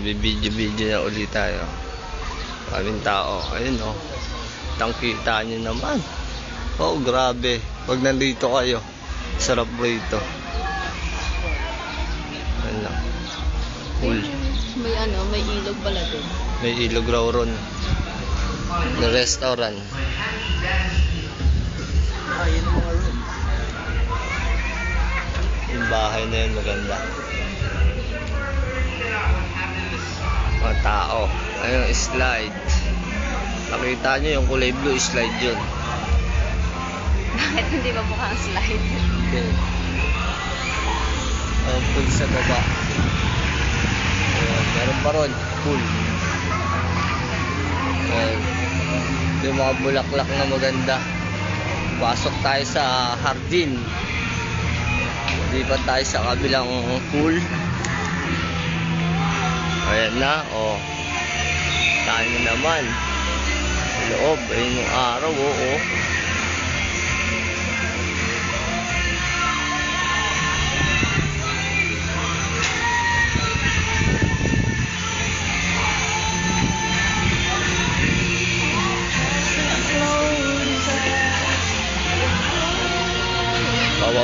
Bibidyo-video na ulit tayo. Maraming tao. Ayun o. Tangkita nyo naman. Oh, grabe. Pag nandito kayo, sarap rito. Ayun lang. Cool. May ilog pala doon. May ilog raw ron. Na restaurant. Yun ang mga room. Yung bahay na yun maganda. Mga tao. Ayun, slide. Nakita nyo yung kulay blue, slide yun. Bakit hindi ba mukhang slide? Okay. Pool sa baba. Ayun, meron pa ron. Pool. Ayun. Yung mga bulaklak na maganda. Pasok tayo sa hardin. Lipat tayo sa kabilang pool. Ayan na, oh. Tayo naman. Sa loob, ayun yung araw, oh. Bawa